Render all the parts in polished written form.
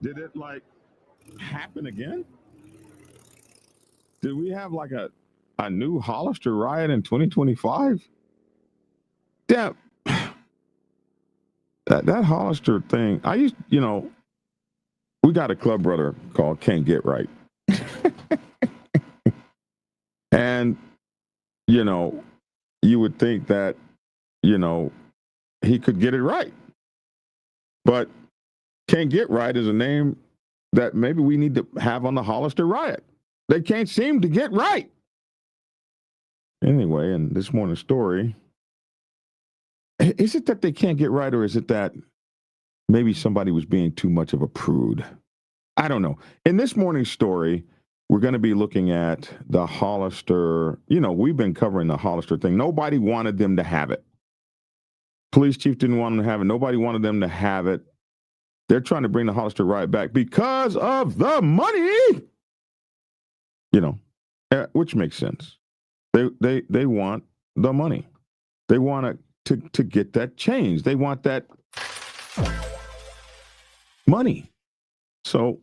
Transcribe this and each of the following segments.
Did it like happen again? Did we have like a new Hollister riot in 2025? Damn. That Hollister thing, we got a club brother called Can't Get Right. And, you would think that, he could get it right. But Can't Get Right is a name that maybe we need to have on the Hollister riot. They can't seem to get right. Anyway, in this morning's story, is it that they can't get right, or is it that maybe somebody was being too much of a prude? I don't know. In this morning's story, we're going to be looking at the Hollister. We've been covering the Hollister thing. Nobody wanted them to have it. Police chief didn't want them to have it. Nobody wanted them to have it. They're trying to bring the Hollister riot back because of the money. Which makes sense. They want the money. They want to get that change. They want that money. So,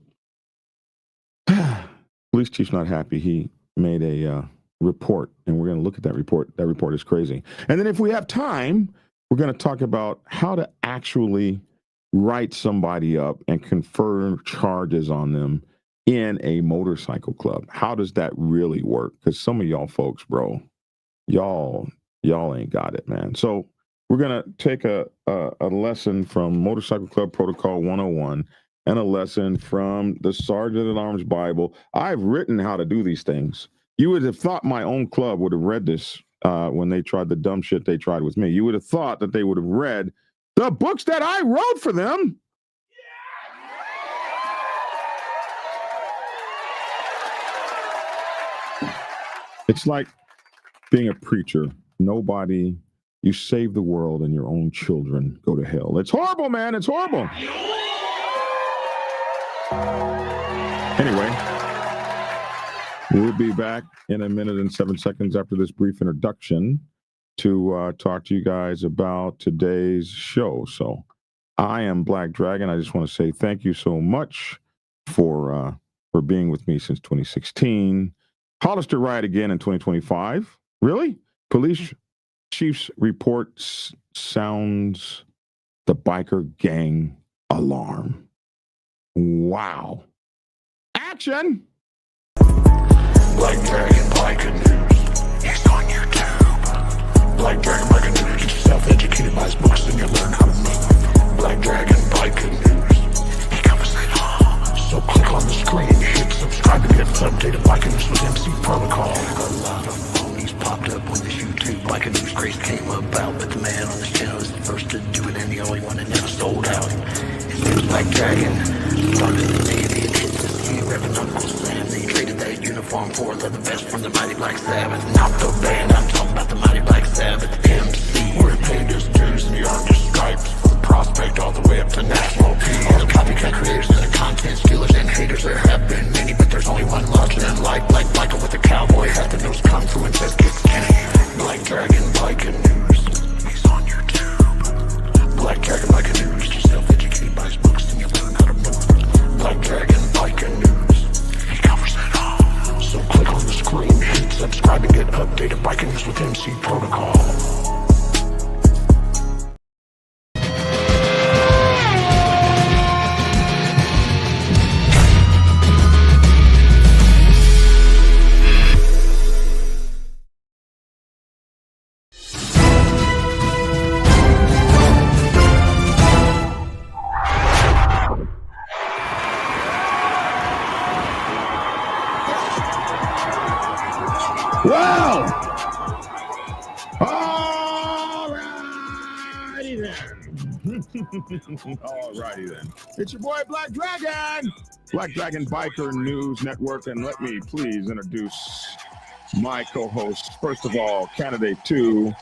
police chief's not happy. He made a report, and we're going to look at that report. That report is crazy. And then if we have time, we're going to talk about how to actually write somebody up and confer charges on them in a motorcycle club. How does that really work? Because some of y'all folks, bro, y'all ain't got it, man. So we're going to take a lesson from Motorcycle Club Protocol 101 and a lesson from the Sergeant at Arms Bible. I've written how to do these things. You would have thought my own club would have read this when they tried the dumb shit they tried with me. You would have thought that they would have read the books that I wrote for them. It's like being a preacher. You save the world and your own children go to hell. It's horrible, man. It's horrible. Anyway, we'll be back in a minute and 7 seconds after this brief introduction to talk to you guys about today's show. So I am Black Dragon. I just want to say thank you so much for being with me since 2016. Hollister riot again in 2025. Really? Police chief's report sounds the biker gang alarm. Wow. Action! Black Dragon Biker News. He's on YouTube. Black Dragon Biker News. Get yourself educated by his books and you'll learn how to move. Black Dragon Biker News. He covers it all. So click on the screen, hit subscribe to get updated Biker News with MC Protocol. A lot of phonies popped up when this YouTube Biker News craze came about, but the man on this channel is the first to do it and the only one that never sold out. His name's Black Dragon. Started the Navy and hit the sea, repping Uncle Sam. They traded that uniform for the best from the Mighty Black Sabbath. Not the band, I'm talking about the Mighty Black Sabbath. MC, we're paid his dues in the Arctic stripes, from prospect all the way up to national peace. All the copycat creators and the content stealers and haters, there have been many, but there's only one larger than life. Like Michael with the cowboy hat that knows kung fu and says kick Kenny. Black Dragon Biker News. He's on YouTube. Black Dragon Biker News. Get yourself educated by his books and you'll learn how to move. Black Dragon Biker News. He covers it all. So click on the screen, hit subscribe and get updated Biker News with MC Protocol. Well, alrighty then. Alrighty then. It's your boy Black Dragon, Black Dragon Biker News Network, and let me please introduce my co-hosts. First of all, candidate for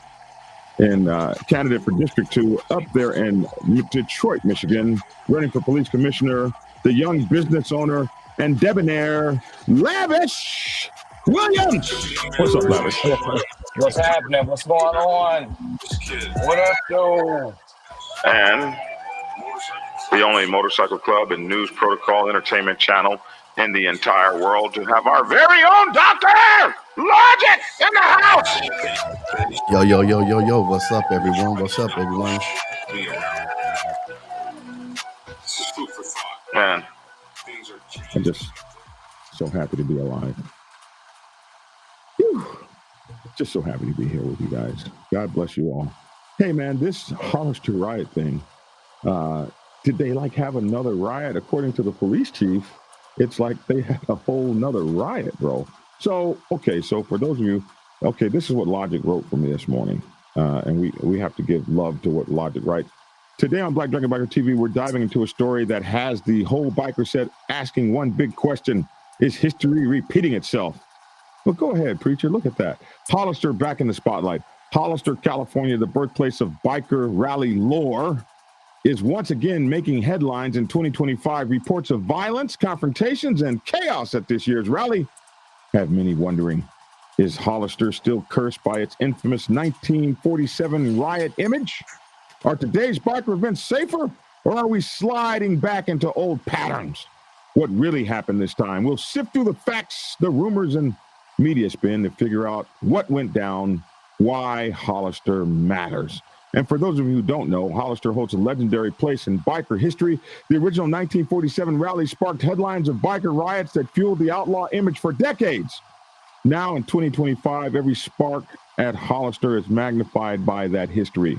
District 2 up there in Detroit, Michigan, running for police commissioner, the young business owner and debonair, Lavish Williams. What's up, Lavish? What's happening? What's going on? What up, though? And the only motorcycle club and news protocol entertainment channel in the entire world to have our very own Dr. Logic in the house. Yo. What's up, everyone? What's up, everyone? Man, I'm just so happy to be alive. Whew. Just so happy to be here with you guys. God bless you all. Hey, man, this Hollister riot thing, did they like have another riot? According to the police chief, it's like they had a whole nother riot, bro. So, okay, so for those of you, okay, this is what Logic wrote for me this morning. And we have to give love to what Logic writes. Today on Black Dragon Biker TV, we're diving into a story that has the whole biker set asking one big question: is history repeating itself? Well, go ahead, preacher. Look at that. Hollister back in the spotlight. Hollister, California, the birthplace of biker rally lore, is once again making headlines in 2025. Reports of violence, confrontations, and chaos at this year's rally have many wondering, is Hollister still cursed by its infamous 1947 riot image? Are today's biker events safer, or are we sliding back into old patterns? What really happened this time? We'll sift through the facts, the rumors, and media spin to figure out what went down, why Hollister matters. And for those of you who don't know, Hollister holds a legendary place in biker history. The original 1947 rally sparked headlines of biker riots that fueled the outlaw image for decades. Now in 2025, every spark at Hollister is magnified by that history.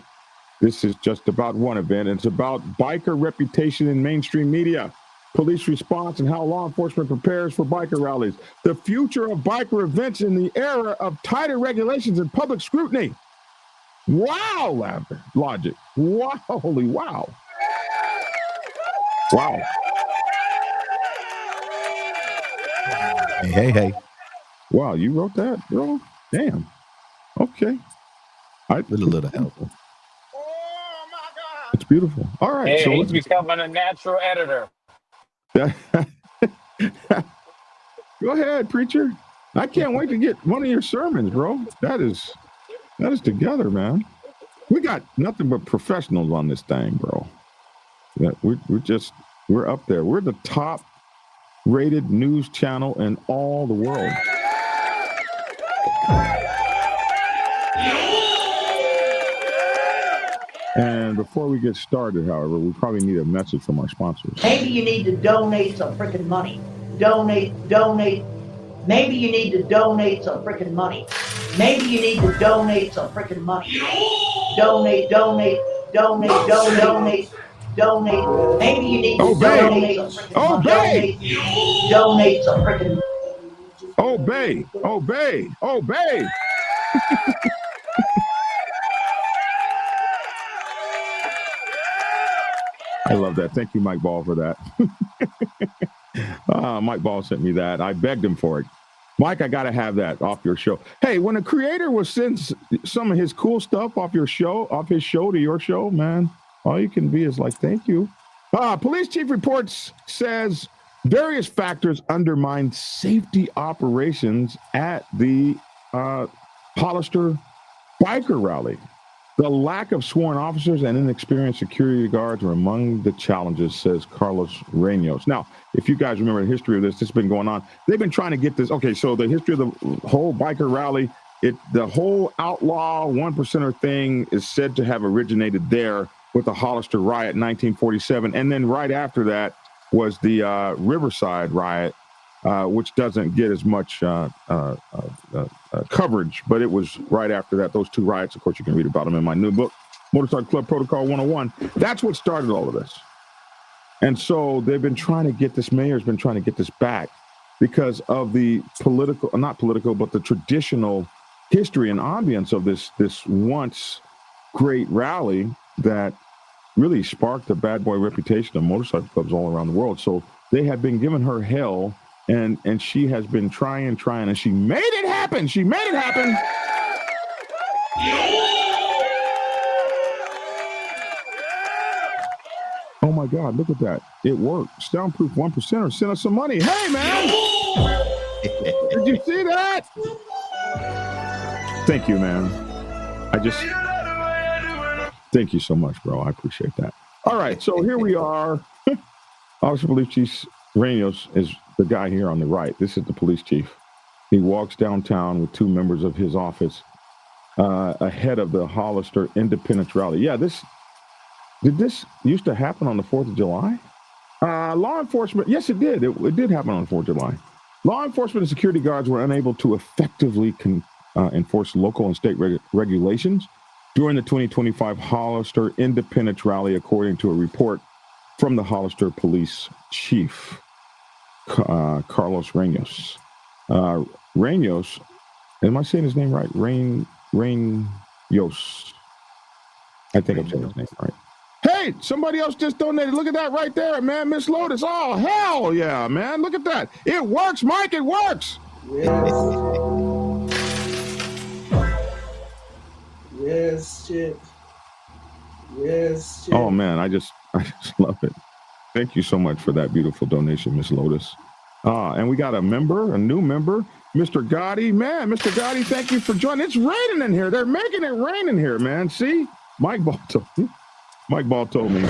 This is just about one event. It's about biker reputation in mainstream media, police response, and how law enforcement prepares for biker rallies. The future of biker events in the era of tighter regulations and public scrutiny. Wow, Logic. Wow, holy wow. Wow. Hey. Wow, you wrote that, bro? Damn. Okay. With a little help. It's beautiful. All right. Hey, So he's becoming a natural editor. Go ahead, preacher. I can't wait to get one of your sermons, bro. That is together, man. We got nothing but professionals on this thing, bro. Yeah, we're up there. We're the top rated news channel in all the world. And before we get started, however, we probably need a message from our sponsors. Maybe you need to donate some freaking money. Donate. Maybe you need to donate some freaking money. Maybe you need to donate some freaking money. Donate. Maybe you need to donate some freaking money. Donate some freaking Obey. I love that. Thank you, Mike Ball, for that. Mike Ball sent me that. I begged him for it. Mike, I got to have that off your show. Hey, when a creator will send some of his cool stuff off his show to your show, man, all you can be is like, thank you. Police chief reports says various factors undermine safety operations at the Hollister biker rally. The lack of sworn officers and inexperienced security guards are among the challenges, says Carlos Reynos. Now, if you guys remember the history of this has been going on. They've been trying to get this. Okay, so the history of the whole biker rally, the whole outlaw 1%er thing is said to have originated there with the Hollister riot in 1947. And then right after that was the Riverside riot, which doesn't get as much coverage, but it was right after that. Those two riots, of course, you can read about them in my new book, Motorcycle Club Protocol 101. That's what started all of this. And so they've been trying to get this, mayor's been trying to get this back because of the not political, but the traditional history and ambience of this once great rally that really sparked a bad boy reputation of motorcycle clubs all around the world. So they have been giving her hell. And she has been trying, and she made it happen. Oh my God, look at that. It worked. Soundproof 1%er sent us some money. Hey, man. Did you see that? Thank you, man. Thank you so much, bro. I appreciate that. All right, so here we are. Officer Police Chief Ramos is the guy here on the right. This is the police chief. He walks downtown with two members of his office ahead of the Hollister Independence Rally. Yeah, did this used to happen on the 4th of July? Law enforcement, yes, it did. It did happen on the 4th of July. Law enforcement and security guards were unable to effectively enforce local and state regulations during the 2025 Hollister Independence Rally, according to a report from the Hollister Police Chief, Carlos Ramos. Ramos, am I saying his name right? Ramos. I think I'm saying his name right. Hey, somebody else just donated. Look at that right there, man. Miss Lotus. Oh, hell yeah, man. Look at that. It works, Mike. It works. Yes, shit. Yes, shit. Oh, man. I just love it. Thank you so much for that beautiful donation, Miss Lotus. And we got a new member, Mr. Gotti. Man, Mr. Gotti, thank you for joining. It's raining in here. They're making it rain in here, man. See? Mike Ball told me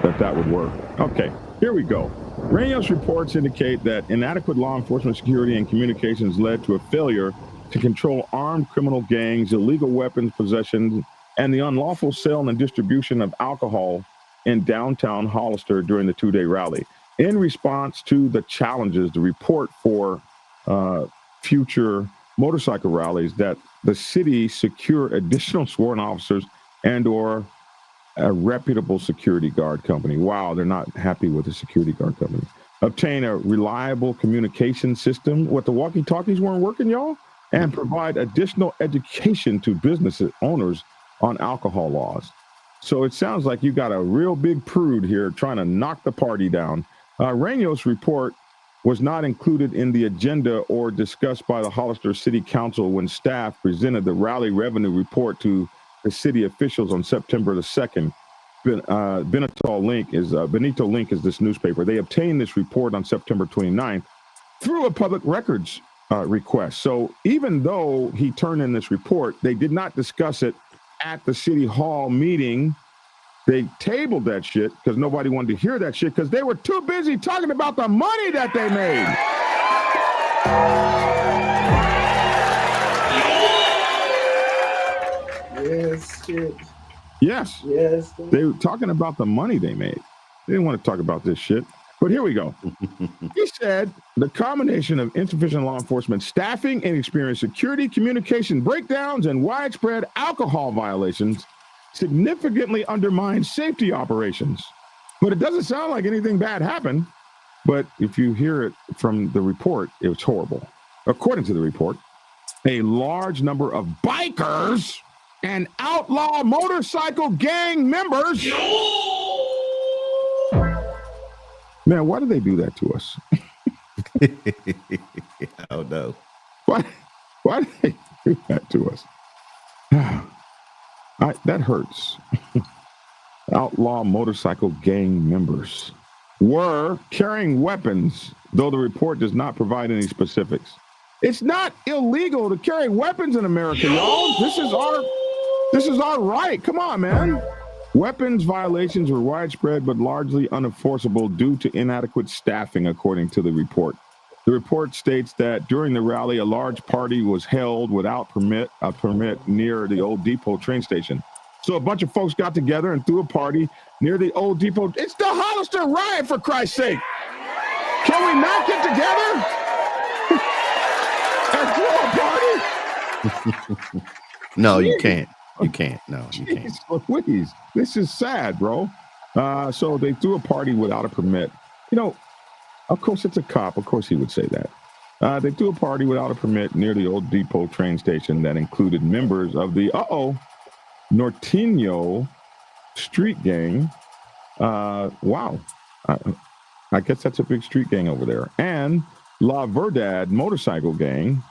that would work. Okay, here we go. Ramos reports indicate that inadequate law enforcement security and communications led to a failure to control armed criminal gangs, illegal weapons possession, and the unlawful sale and distribution of alcohol in downtown Hollister during the two-day rally. In response to the challenges, the report for future motorcycle rallies that the city secure additional sworn officers and/or a reputable security guard company. Wow, they're not happy with the security guard company. Obtain a reliable communication system. What, the walkie-talkies weren't working, y'all? And provide additional education to business owners on alcohol laws. So it sounds like you got a real big prude here trying to knock the party down. Ramos' report was not included in the agenda or discussed by the Hollister City Council when staff presented the rally revenue report to the city officials on September the 2nd. Benito Link is this newspaper. They obtained this report on September 29th through a public records request. So even though he turned in this report, they did not discuss it at the city hall meeting. They tabled that shit because nobody wanted to hear that shit because they were too busy talking about the money that they made. Yes, shit. Yes. Yes. They were talking about the money they made. They didn't want to talk about this shit. But here we go. He said the combination of insufficient law enforcement staffing and experienced security, communication breakdowns, and widespread alcohol violations significantly undermines safety operations. But it doesn't sound like anything bad happened. But if you hear it from the report, it was horrible. According to the report, a large number of bikers and outlaw motorcycle gang members. Man, why do they do that to us? I don't know. Why do they do that to us? That hurts. Outlaw motorcycle gang members were carrying weapons, though the report does not provide any specifics. It's not illegal to carry weapons in America, y'all. This is our right. Come on, man. Weapons violations were widespread but largely unenforceable due to inadequate staffing, according to the report. The report states that during the rally, a large party was held without a permit near the Old Depot train station. So a bunch of folks got together and threw a party near the Old Depot. It's the Hollister riot, for Christ's sake. Can we not get together and throw a party? No, you can't. You can't. No, you can't. Louise, this is sad, bro. So they threw a party without a permit. You know, of course, it's a cop. Of course, he would say that. They threw a party without a permit near the Old Depot train station that included members of the Norteño street gang. Wow. I guess that's a big street gang over there. And La Verdad motorcycle gang.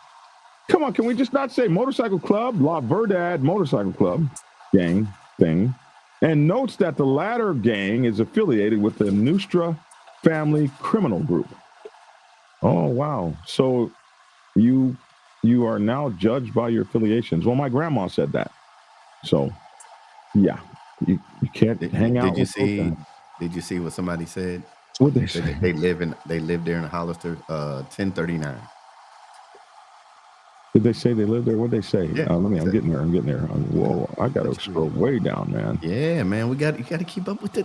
Come on, can we just not say motorcycle club? La Verdad motorcycle club gang thing. And notes that the latter gang is affiliated with the Nostra family criminal group. Oh, wow. So you are now judged by your affiliations. Well, my grandma said that. So, yeah, You can't hang out Did you with those see? guys. Did you see what somebody said? What they They, say? they live there in Hollister, 1039. Did they say they live there? What they say? Yeah. I'm getting there. Whoa, I got to Let's see. scroll way down, man. Yeah, man, you got to keep up with the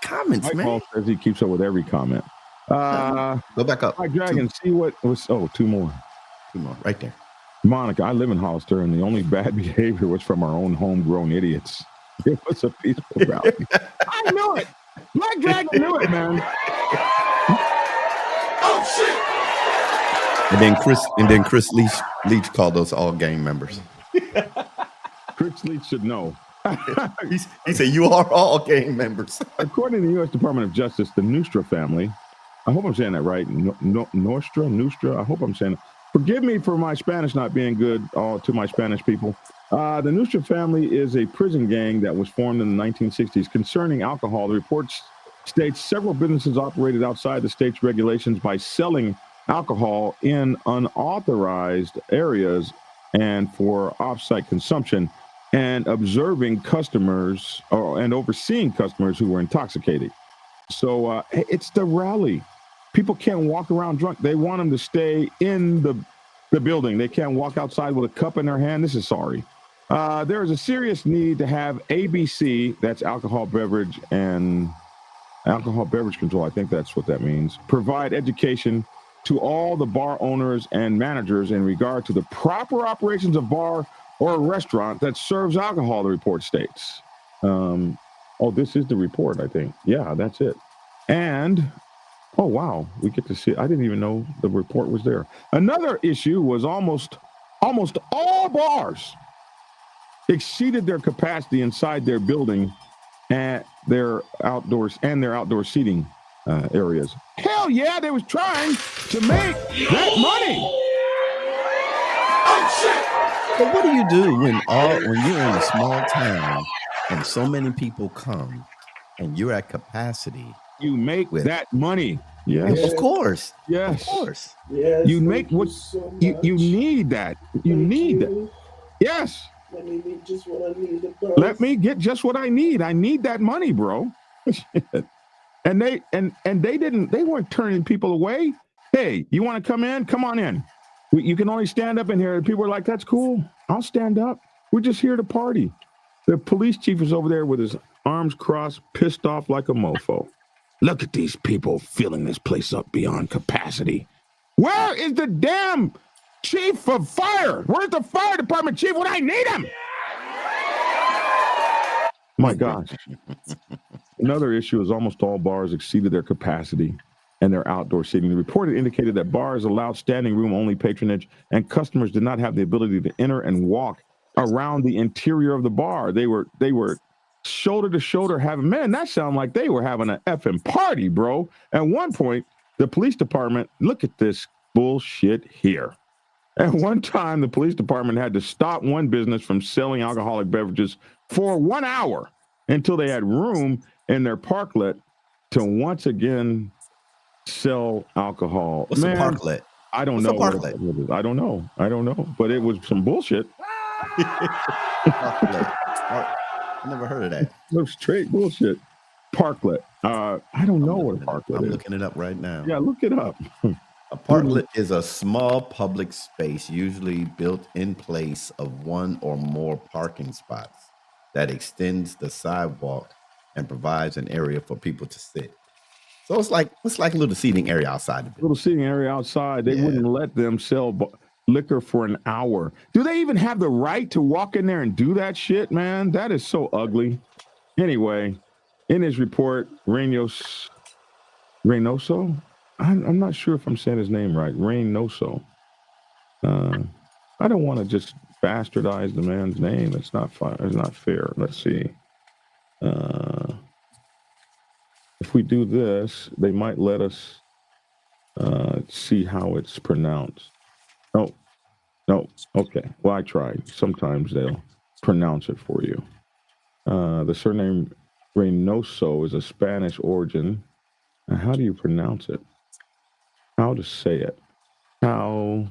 comments, Mike man. Hall says he keeps up with every comment. Go back up. My dragon, see what was? Oh, two more. Two more, right there. Monica, I live in Hollister, and the only bad behavior was from our own homegrown idiots. It was a peaceful rally. I knew it. My dragon knew it, man. And then Chris Leach called us all gang members. Chris Leach should know. He said, "You are all gang members." According to the U.S. Department of Justice, the Nustra family, I hope I'm saying that right, Nustra, I hope I'm saying it. Forgive me for my Spanish not being good to my Spanish people. The Nustra family is a prison gang that was formed in the 1960s concerning alcohol. The report states several businesses operated outside the state's regulations by selling alcohol in unauthorized areas and for off-site consumption, and observing customers and overseeing customers who were intoxicated. So it's the rally. People can't walk around drunk. They want them to stay in the building. They can't walk outside with a cup in their hand. This is sorry. There is a serious need to have ABC, that's alcohol beverage control. I think that's what that means. Provide education to all the bar owners and managers in regard to the proper operations of bar or a restaurant that serves alcohol, the report states. This is the report, I think. Yeah, that's it. And, oh, wow, we get to see it. I didn't even know the report was there. Another issue was almost all bars exceeded their capacity inside their building and their outdoor seating areas. Hell yeah, they was trying to make that money. But what do you do when you're in a small town and so many people come and you're at capacity? You make that money. Yes. Of course. Yes. Of course. Yes, You make what you need that. You need that. Yes. Let me get just what I need. Let me get just what I need. I need that money, bro. And they weren't turning people away. Hey, you want to come in? Come on in. You can only stand up in here. And people are like, that's cool. I'll stand up. We're just here to party. The police chief is over there with his arms crossed, pissed off like a mofo. Look at these people filling this place up beyond capacity. Where is the damn chief of fire? Where's the fire department chief when I need him? My gosh. Another issue is almost all bars exceeded their capacity and their outdoor seating. The report indicated that bars allowed standing room only patronage and customers did not have the ability to enter and walk around the interior of the bar. They were shoulder to shoulder having, man, that sounded like they were having an effing party, bro. At one point, the police department, look at this bullshit here. At one time, the police department had to stop one business from selling alcoholic beverages for 1 hour until they had room in their parklet to once again sell alcohol. What's a parklet? I don't know. I don't know. But it was some bullshit. Parklet. I never heard of that. No, straight bullshit. Parklet. I don't know what a parklet is. I'm looking it up right now. Yeah, look it up. A parklet is a small public space, usually built in place of one or more parking spots that extends the sidewalk and provides an area for people to sit. So it's like a little seating area outside of it. Little seating area outside. They wouldn't let them sell liquor for an hour. Do they even have the right to walk in there and do that shit, man? That is so ugly. Anyway, in his report, Reynoso, I'm not sure if I'm saying his name right. Reynoso. I don't want to just bastardize the man's name. It's not fair. Let's see. If we do this, they might let us see how it's pronounced. No. Okay. Well, I tried. Sometimes they'll pronounce it for you. The surname Reynoso is a Spanish origin. How do you pronounce it? How to say it? How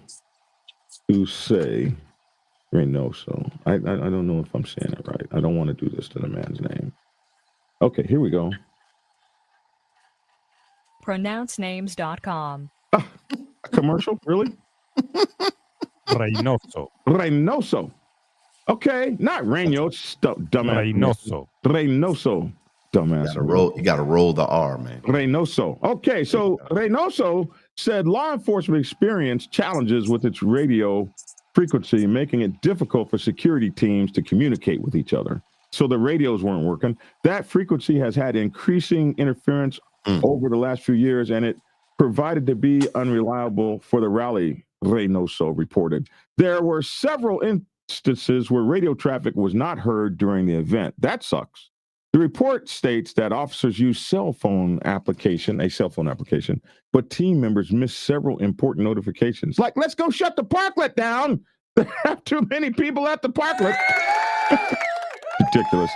to say Reynoso? I don't know if I'm saying it right. I don't want to do this to the man's name. Okay, here we go. pronouncenames.com. A commercial? Really? Reynoso. Reynoso. Okay, not Reynos, dumbass. Reynoso. Reynoso, dumbass. You gotta roll the R, man. Reynoso. Okay, so Reynoso said law enforcement experienced challenges with its radio frequency, making it difficult for security teams to communicate with each other. So the radios weren't working. That frequency has had increasing interference over the last few years, and it provided to be unreliable for the rally, Reynoso reported. There were several instances where radio traffic was not heard during the event. That sucks. The report states that officers use a cell phone application, but team members missed several important notifications. Like, let's go shut the parklet down. There are too many people at the parklet. Ridiculous.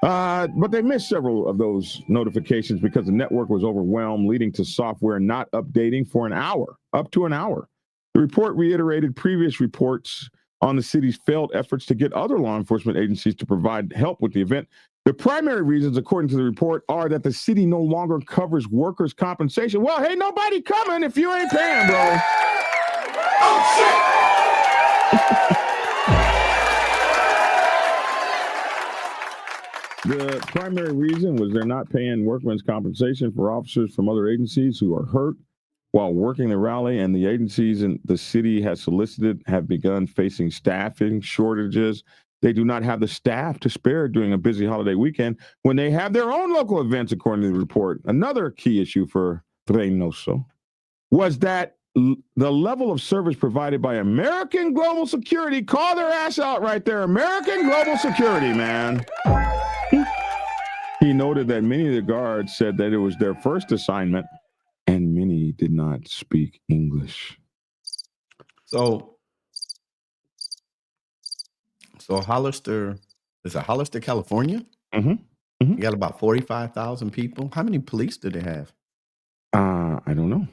But they missed several of those notifications because the network was overwhelmed, leading to software not updating for an hour, up to an hour. The report reiterated previous reports on the city's failed efforts to get other law enforcement agencies to provide help with the event. The primary reasons, according to the report, are that the city no longer covers workers' compensation. Well, ain't nobody coming if you ain't paying, bro. Oh, shit! The primary reason was they're not paying workmen's compensation for officers from other agencies who are hurt while working the rally, and the agencies in the city has solicited have begun facing staffing shortages. They do not have the staff to spare during a busy holiday weekend when they have their own local events, according to the report. Another key issue for Reynoso was that the level of service provided by American Global Security, call their ass out right there, American Global Security, man. He noted that many of the guards said that it was their first assignment and many did not speak English. So Hollister, is it Hollister, California? You got about 45,000 people. How many police do they have? I don't know.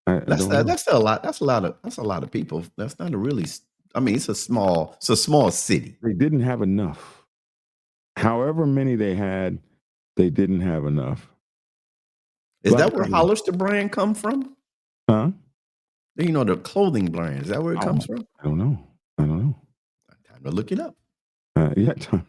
That's still a lot. That's a lot of people. That's not a really. I mean, it's a small city. They didn't have enough. However many they had, they didn't have enough. Is that where Hollister brand come from? Huh? You know, the clothing brand. Is that where it comes from? I don't know. Time to look it up. Yeah, time.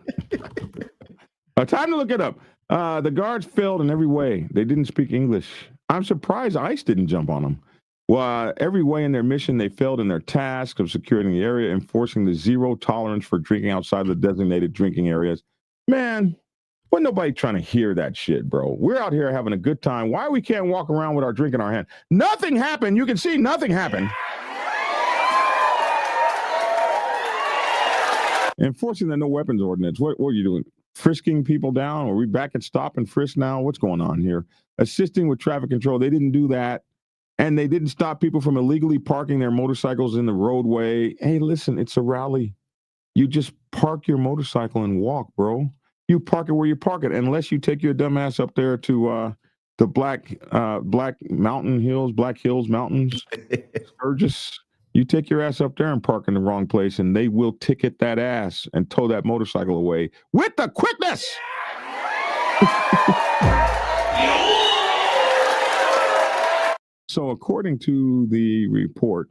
Time to look it up. The guards failed in every way. They didn't speak English. I'm surprised ICE didn't jump on them. Well, every way in their mission, they failed in their task of securing the area, enforcing the zero tolerance for drinking outside the designated drinking areas. Man, wasn't nobody trying to hear that shit, bro. We're out here having a good time. Why we can't walk around with our drink in our hand? Nothing happened. You can see nothing happened. Enforcing the no weapons ordinance. What are you doing? Frisking people down? Are we back at stop and frisk now? What's going on here? Assisting with traffic control. They didn't do that. And they didn't stop people from illegally parking their motorcycles in the roadway. Hey, listen, it's a rally. You just park your motorcycle and walk, bro. You park it where you park it, unless you take your dumb ass up there to the Black Hills Mountains, Sturgis. You take your ass up there and park in the wrong place, and they will ticket that ass and tow that motorcycle away with the quickness. So according to the report,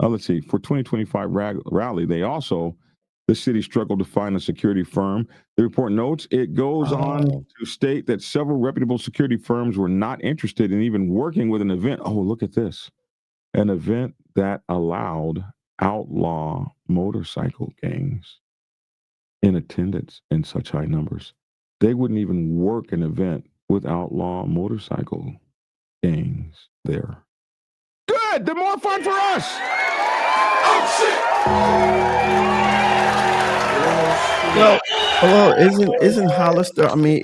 let's see, for 2025 rally, the city struggled to find a security firm. The report notes it goes on to state that several reputable security firms were not interested in even working with an event. Oh, look at this. An event that allowed outlaw motorcycle gangs in attendance in such high numbers. They wouldn't even work an event with outlaw motorcycle gangs there. Good. The more fun for us. Oh, shit. Well, isn't Hollister? I mean,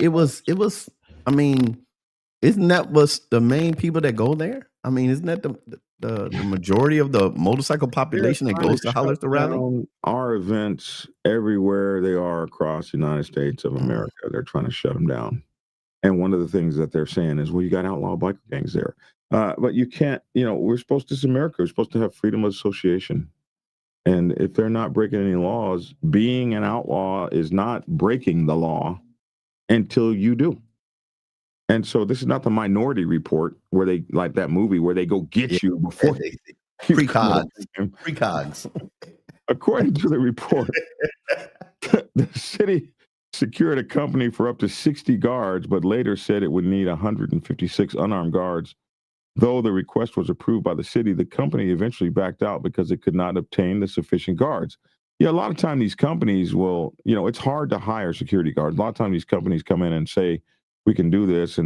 isn't that what's the main people that go there? I mean, isn't that the majority of the motorcycle population that goes to Hollister rally? Our events everywhere they are across the United States of America, they're trying to shut them down. And one of the things that they're saying is, well, you got outlaw biker gangs there. But you can't, this is America. We're supposed to have freedom of association. And if they're not breaking any laws, being an outlaw is not breaking the law. until you do. And so this is not the Minority Report where they, like that movie where they go get you before Precogs. Precogs. According to the report, the city secured a company for up to 60 guards, but later said it would need 156 unarmed guards. Though the request was approved by the city, the company eventually backed out because it could not obtain the sufficient guards. Yeah, a lot of time these companies will, it's hard to hire security guards. A lot of time these companies come in and say, we can do this,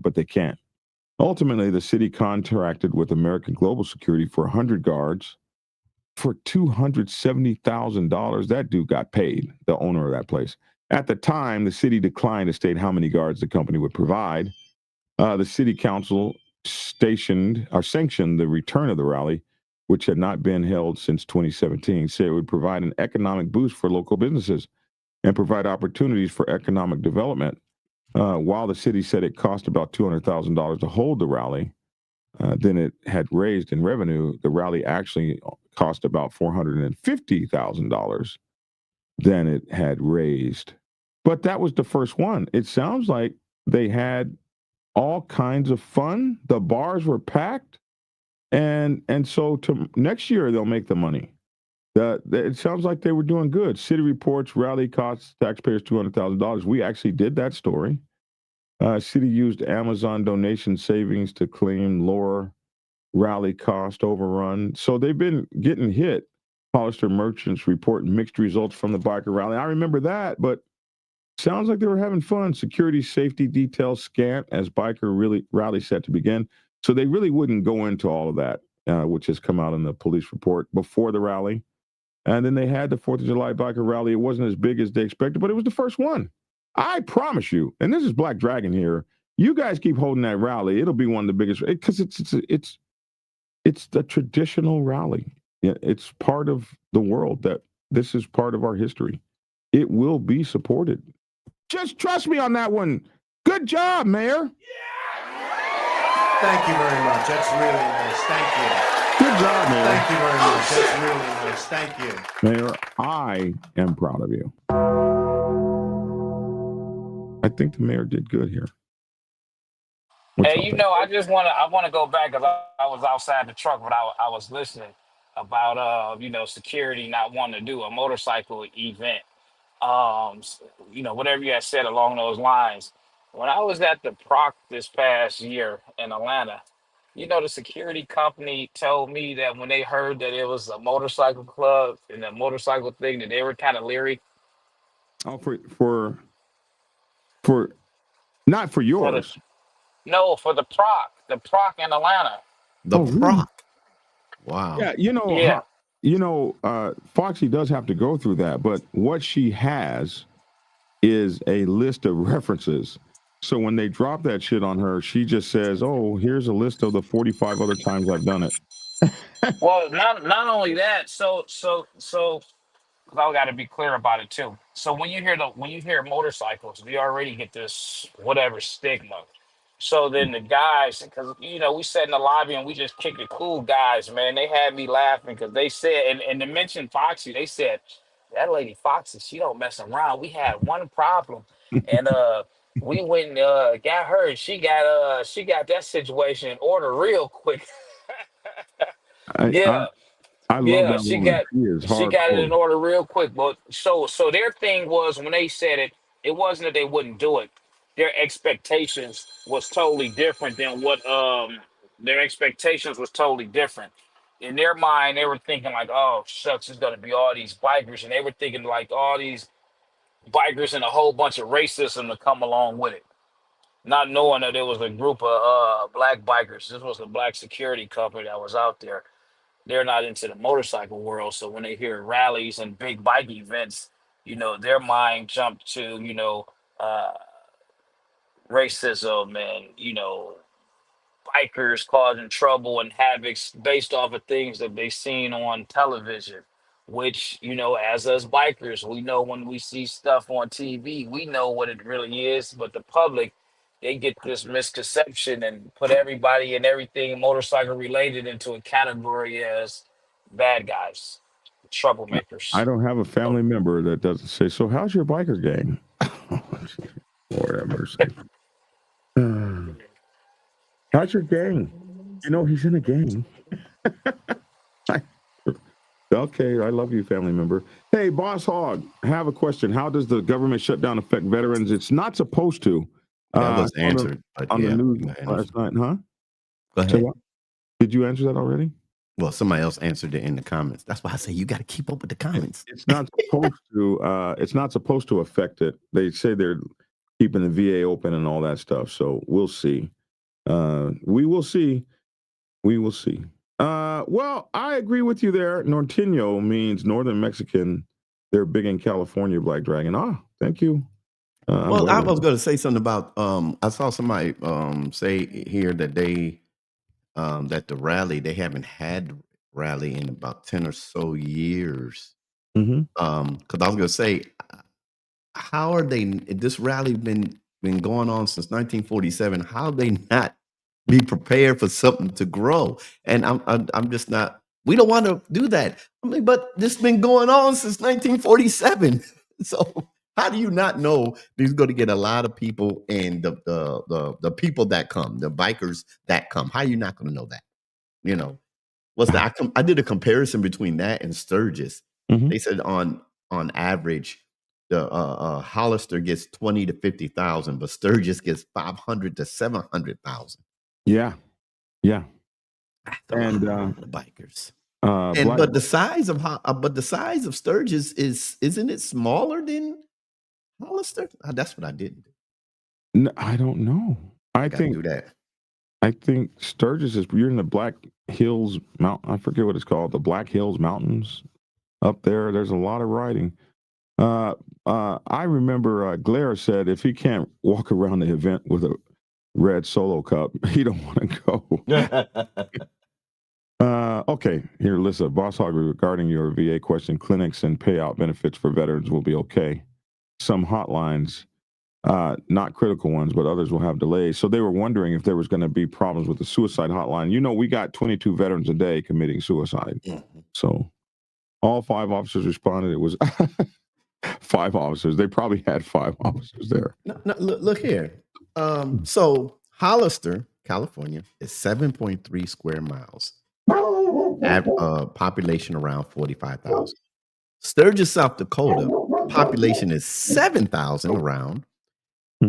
but they can't. Ultimately, the city contracted with American Global Security for 100 guards for $270,000. That dude got paid, the owner of that place. At the time, the city declined to state how many guards the company would provide. The city council sanctioned the return of the rally, which had not been held since 2017, said it would provide an economic boost for local businesses and provide opportunities for economic development. While the city said it cost about $200,000 to hold the rally, then it had raised in revenue. The rally actually cost about $450,000 than it had raised. But that was the first one. It sounds like they had all kinds of fun. The bars were packed. And so to next year, they'll make the money. It sounds like they were doing good. City reports rally costs taxpayers $200,000. We actually did that story. City used Amazon donation savings to claim lower rally cost overrun. So they've been getting hit. Hollister merchants report mixed results from the biker rally. I remember that, but sounds like they were having fun. Security safety details scant as biker rally set to begin. So they really wouldn't go into all of that, which has come out in the police report before the rally. And then they had the 4th of July biker rally. It wasn't as big as they expected, but it was the first one. I promise you, and this is Black Dragon here, you guys keep holding that rally. It'll be one of the biggest, because it's the traditional rally. It's part of the world that this is part of our history. It will be supported. Just trust me on that one. Good job, Mayor. Thank you very much. That's really nice. Thank you. Good job, Mayor. Thank you very much. That's really nice. Thank you. Mayor, I am proud of you. I think the mayor did good here. Hey, I just want to go back because I was outside the truck, but I was listening about security not wanting to do a motorcycle event. Whatever you had said along those lines. When I was at the Proc this past year in Atlanta, the security company told me that when they heard that it was a motorcycle club and a motorcycle thing, that they were kind of leery. Oh, for not for yours. For the Proc in Atlanta. The Oh, really? Proc. Wow. Yeah, Foxy does have to go through that, but what she has is a list of references. So when they drop that shit on her, she just says, "Oh, here's a list of the 45 other times I've done it." Well, not only that, so I got to be clear about it too. So when you hear motorcycles, we already get this whatever stigma. So then the guys, because we sat in the lobby and we just kicked it cool, guys, man. They had me laughing because they said, and to mention Foxy, they said that lady Foxy, she don't mess around. We had one problem, and we went and got her. And she got that situation in order real quick. Yeah. I love Yeah, that she woman. got She is she got it in hardcore. order real quick. But so their thing was when they said it, it wasn't that they wouldn't do it. Their expectations was totally different than what their expectations was totally different. In their mind, they were thinking like, oh shucks, it's gonna be all these bikers, and they were thinking like all these bikers and a whole bunch of racism to come along with it. Not knowing that it was a group of black bikers. This was a black security company that was out there. They're not into the motorcycle world. So when they hear rallies and big bike events, their mind jumped to, uh, racism and, bikers causing trouble and havocs based off of things that they seen on television. Which, as us bikers, we know when we see stuff on TV, we know what it really is. But the public, they get this misconception and put everybody and everything motorcycle related into a category as bad guys, I troublemakers. don't have a So, family member that doesn't say, "So how's your biker gang?" Lord have mercy. How's your gang? You know he's in a gang. Okay, I love you, family member. Hey, Boss Hog, I have a question. How does the government shutdown affect veterans? It's not supposed to. That was On answered, but the yeah. news go ahead. last night, huh? Go Say ahead. what? Did you answer that already? Well, somebody else answered it in the comments. That's why I say you got to keep up with the comments. It's not supposed to. It's not supposed to affect it. They say they're keeping the VA open and all that stuff. So we'll see. We will see. We will see. Well, I agree with you there. Norteño means Northern Mexican. They're big in California, Black Dragon. Thank you. Well, I was going to say something about. I saw somebody say here that that the rally, they haven't had rally in about 10 or so years. Mm-hmm. Because I was going to say, how are they? This rally been going on since 1947. How they not be prepared for something to grow? And I'm just not. We don't want to do that. I mean, but this been going on since 1947. So how do you not know there's going to get a lot of people and the people that come, the bikers that come? How are you not going to know that? You know, what's that? I did a comparison between that and Sturgis. Mm-hmm. They said on average, the Hollister gets 20 to 50,000, but Sturgis gets 500 to 700,000. Yeah, yeah. And the bikers. But the size of Sturgis isn't it smaller than Hollister? That's what I didn't do. No, I don't know. I think do that. I think Sturgis is. You're in the Black Hills Mountain. I forget what it's called. The Black Hills Mountains up there. There's a lot of riding. I remember Glare said if he can't walk around the event with a red Solo cup, he don't want to go. Okay, here, Lisa, Boss Hog, regarding your VA question, clinics and payout benefits for veterans will be okay. Some hotlines, not critical ones, but others will have delays. So they were wondering if there was going to be problems with the suicide hotline. You know, we got 22 veterans a day committing suicide. Mm-hmm. So all 5 officers responded. It was 5 officers. They probably had 5 officers there. No, look here. So Hollister, California, is 7.3 square miles. Population around 45,000. Sturgis, South Dakota, population is 7,000 around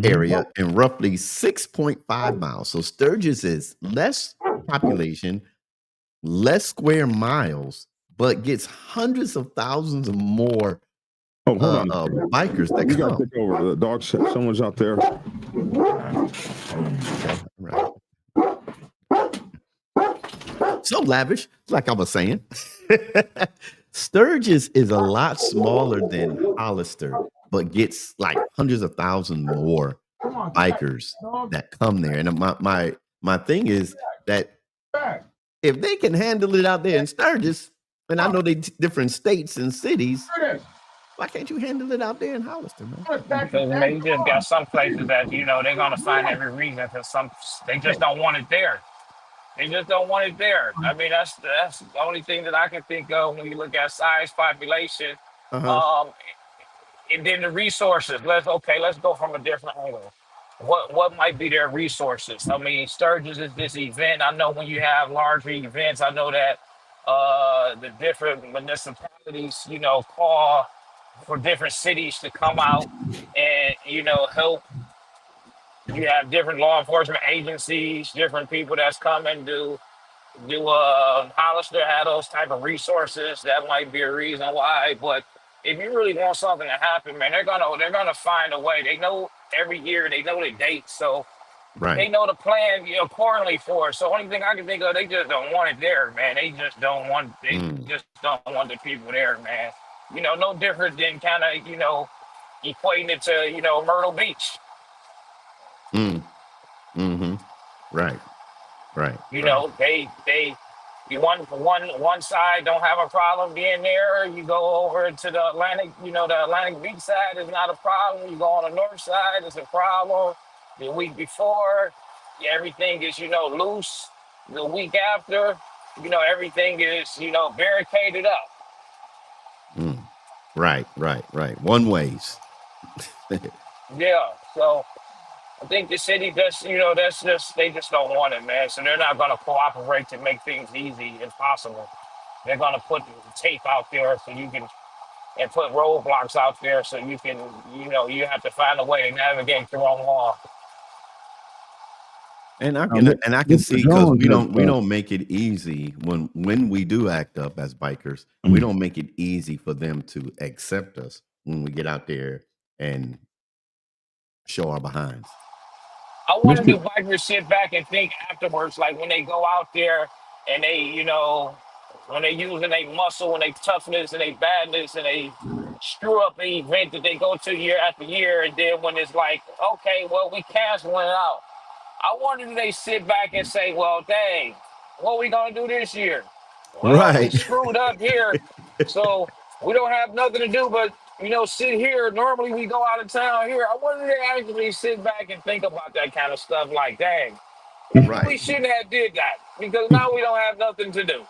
area and roughly 6.5 miles. So Sturgis is less population, less square miles, but gets hundreds of thousands of more bikers that you come. Got to take over. The dog, someone's out there. Right. So lavish, like I was saying. Sturgis is a lot smaller than Hollister, but gets like hundreds of thousands more bikers that come there. And my thing is that if they can handle it out there in Sturgis, and I know they different states and cities, why can't you handle it out there in Hollister, man? Because you just got some places that they're gonna find every reason because they just don't want it there. They just don't want it there. I mean, that's the only thing that I can think of when you look at size, population, and then the resources. Let's go from a different angle. What might be their resources? I mean, Sturgis is this event. I know when you have larger events, I know that the different municipalities, call for different cities to come out and help. You have different law enforcement agencies, different people that's coming to Hollister have those type of resources. That might be a reason why. But if you really want something to happen, man, they're gonna find a way. They know every year, they know the dates, so they know the plan accordingly for it. So only thing I can think of, they just don't want it there, man. They just don't want the people there, man. No different than kind of equating it to Myrtle Beach. Right. One side don't have a problem being there. You go over to the Atlantic, the Atlantic Beach side is not a problem. You go on the north side, it's a problem. The week before, everything is loose. The week after, everything is barricaded up. Right. One ways. Yeah. So I think the city just, that's just, they just don't want it, man. So they're not going to cooperate to make things easy and possible. They're going to put tape out there so you can, and put roadblocks out there so you can, you have to find a way to navigate through them all. And I Now, can Mr. see because Jones has, we don't make it easy when we do act up as bikers. We don't make it easy for them to accept us when we get out there and show our behinds. I wonder Mr. do bikers sit back and think afterwards, like when they go out there and they, when they using their muscle and their toughness and their badness and they screw up the event that they go to year after year, and then when it's like, okay, well, we canceling it out. I wonder do they sit back and say, well, dang, what we gonna do this year? Well, we Right. screwed up here, so we don't have nothing to do but, sit here. Normally we go out of town here. I wonder if they actually sit back and think about that kind of stuff like, dang, maybe we Right. shouldn't have did that because now we don't have nothing to do.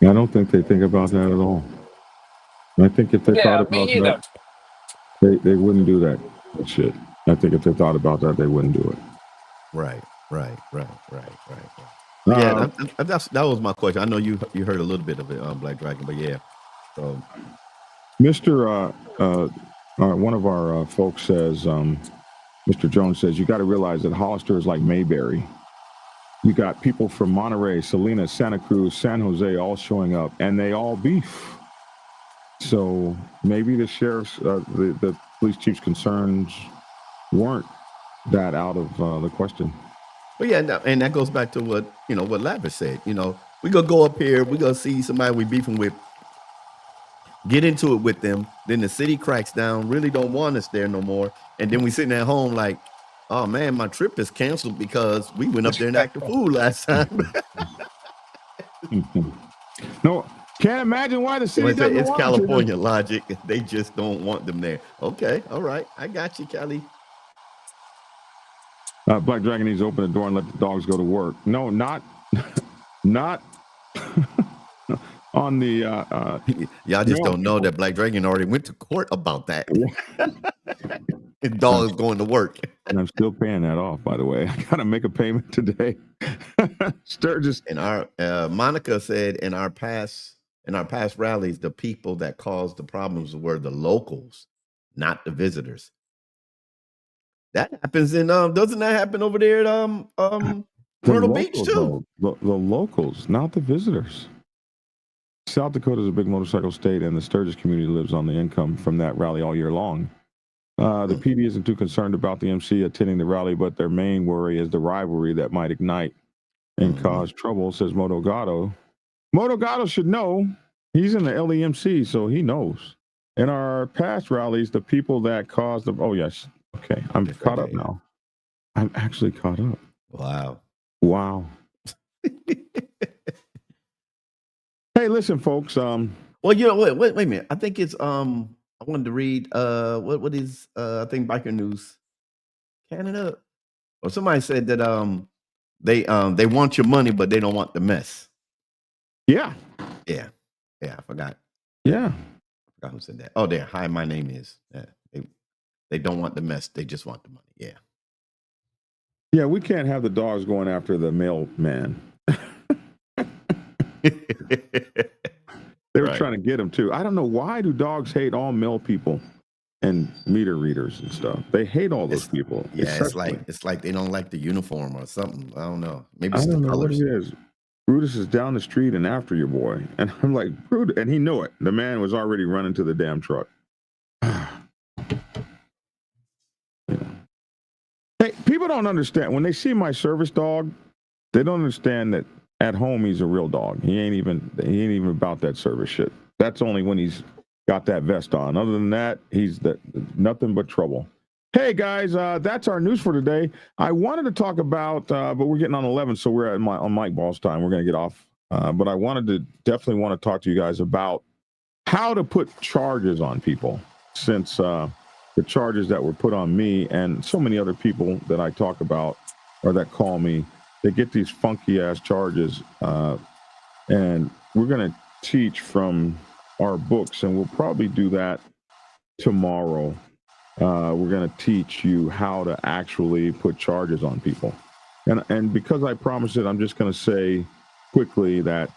I don't think they think about that at all. I think if they thought Yeah, about me that, either. they wouldn't do that shit. I think if they thought about that, they wouldn't do it. Right. Yeah, that was my question. I know you heard a little bit of it on Black Dragon, but yeah. So Mr. One of our folks says, Mr. Jones says, you got to realize that Hollister is like Mayberry. You got people from Monterey, Salinas, Santa Cruz, San Jose all showing up, and they all beef. So maybe the sheriff's, the police chief's concerns weren't that out of the question. But yeah, and that goes back to what what Lavish said. We gonna go up here, we gonna see somebody we beefing with, get into it with them. Then the city cracks down, really don't want us there no more, and then we sitting at home like, oh man, my trip is canceled because we went up there and acted a fool last time. No, can't imagine why the city doesn't It's want California logic. They just don't want them there. Okay, all right, I got you, Kelly. Black Dragon needs to open the door and let the dogs go to work. No, not on the. Y'all just don't know that Black Dragon already went to court about that. His dog is going to work. And I'm still paying that off, by the way. I got to make a payment today. Sturgis. And our Monica said in our past rallies, the people that caused the problems were the locals, not the visitors. That happens in doesn't that happen over there at Myrtle Beach too? The locals, not the visitors. South Dakota is a big motorcycle state, and the Sturgis community lives on the income from that rally all year long. The PD isn't too concerned about the MC attending the rally, but their main worry is the rivalry that might ignite and cause trouble, says Moto Gatto. Moto Gatto should know. He's in the LEMC, so he knows. In our past rallies, the people that caused the... Oh, yes. Okay, I'm caught up now. I'm actually caught up. Wow. Hey, listen, folks. Well, wait a minute. I think it's I wanted to read what is I think Biker News Canada, or somebody said that they want your money but they don't want the mess. Yeah, I forgot. Yeah, I forgot who said that. Oh, there. Hi, my name is. They don't want the mess. They just want the money. Yeah, we can't have the dogs going after the mailman. They were trying to get him too. I don't know, why do dogs hate all mail people and meter readers and stuff? They hate all those people. Yeah, it's like they don't like the uniform or something. I don't know. Maybe I it's the don't know what colors. it is. Brutus is down the street and after your boy. And I'm like, Brutus, and he knew it. The man was already running to the damn truck. Hey, people don't understand. When they see my service dog, they don't understand that at home he's a real dog. He ain't even about that service shit. That's only when he's got that vest on. Other than that, he's nothing but trouble. Hey guys, that's our news for today. I wanted to talk about, but we're getting on 11, so we're on Mike Ball's time. We're gonna get off. But I definitely want to talk to you guys about how to put charges on people, since the charges that were put on me and so many other people that I talk about or that call me, they get these funky ass charges. And we're going to teach from our books, and we'll probably do that tomorrow. We're going to teach you how to actually put charges on people. And because I promised it, I'm just going to say quickly that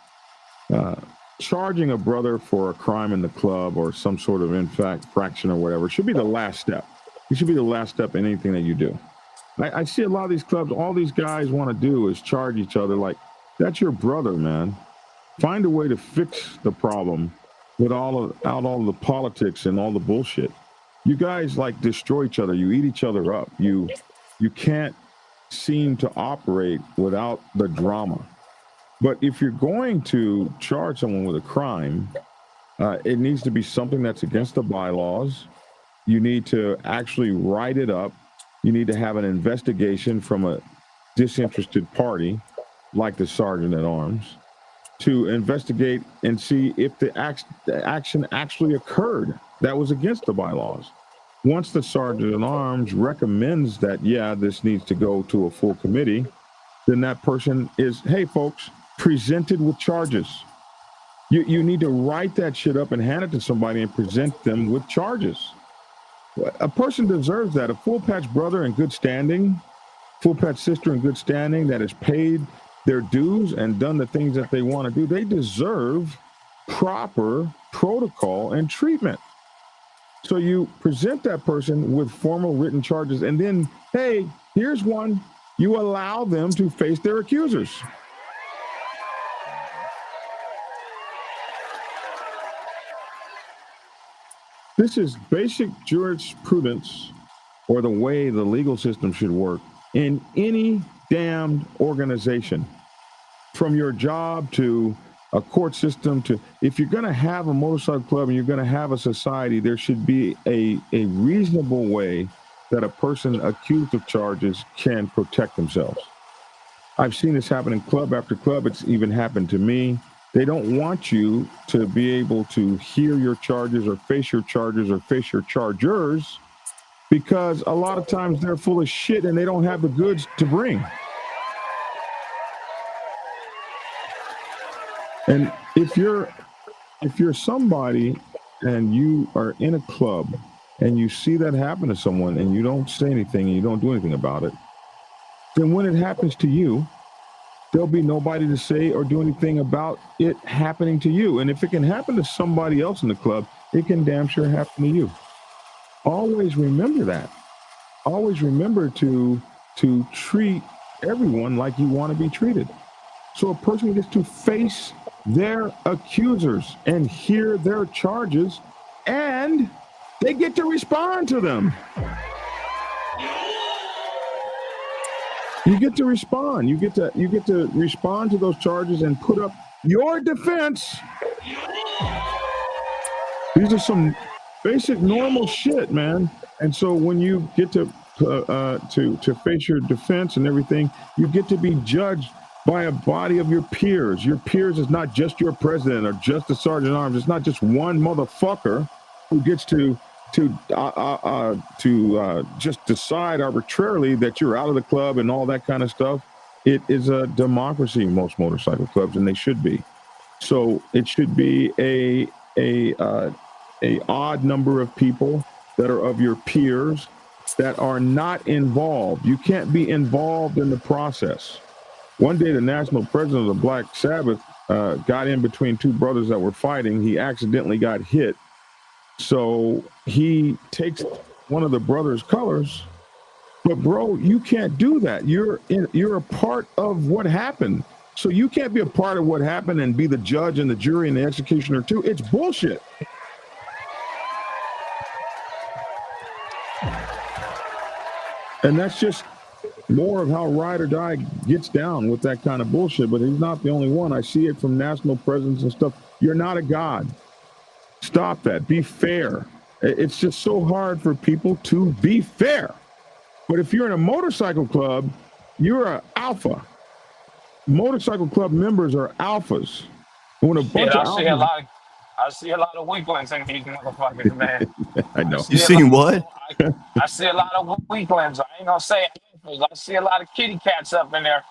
charging a brother for a crime in the club or some sort of infraction or whatever should be the last step. It should be the last step in anything that you do. I see a lot of these clubs, all these guys want to do is charge each other. Like, that's your brother, man. Find a way to fix the problem without all the politics and all the bullshit. You guys like destroy each other. You eat each other up. You can't seem to operate without the drama. But if you're going to charge someone with a crime, it needs to be something that's against the bylaws. You need to actually write it up. You need to have an investigation from a disinterested party, like the sergeant at arms, to investigate and see if the action actually occurred that was against the bylaws. Once the sergeant at arms recommends that, yeah, this needs to go to a full committee, then that person is, hey, folks, presented with charges. You need to write that shit up and hand it to somebody and present them with charges. A person deserves that. A full patch brother in good standing, full patch sister in good standing that has paid their dues and done the things that they want to do, they deserve proper protocol and treatment. So you present that person with formal written charges, and then, hey, here's one. You allow them to face their accusers. This is basic jurisprudence, or the way the legal system should work in any damned organization, from your job to a court system to, if you're going to have a motorcycle club and you're going to have a society, there should be a reasonable way that a person accused of charges can protect themselves. I've seen this happen in club after club. It's even happened to me. They don't want you to be able to hear your charges or face your charges or face your chargers, because a lot of times they're full of shit and they don't have the goods to bring. And if you're somebody and you are in a club and you see that happen to someone and you don't say anything and you don't do anything about it, then when it happens to you, there'll be nobody to say or do anything about it happening to you. And if it can happen to somebody else in the club, it can damn sure happen to you. Always remember that. Always remember to treat everyone like you want to be treated. So a person gets to face their accusers and hear their charges, and they get to respond to them. You get to respond. You get to respond to those charges and put up your defense. These are some basic normal shit, man. And so when you get to face your defense and everything, you get to be judged by a body of your peers. Your peers is not just your president or just the sergeant at arms. It's not just one motherfucker who gets to just decide arbitrarily that you're out of the club and all that kind of stuff. It is a democracy, most motorcycle clubs, and they should be. So it should be a odd number of people that are of your peers that are not involved. You can't be involved in the process. One day, the national president of the Black Sabbath got in between two brothers that were fighting. He accidentally got hit. So he takes one of the brothers' colors. But bro, you can't do that. You're a part of what happened. So you can't be a part of what happened and be the judge and the jury and the executioner too. It's bullshit. And that's just more of how Ride or Die gets down with that kind of bullshit. But he's not the only one. I see it from national presidents and stuff. You're not a god. Stop that. Be fair. It's just so hard for people to be fair. But if you're in a motorcycle club, you're an alpha. Motorcycle club members are alphas. When a bunch of alphas, I see a lot of weaklings in these motherfuckers, man. I know. You seen what? I see a lot of weaklings. I ain't gonna say alphas. I see a lot of kitty cats up in there.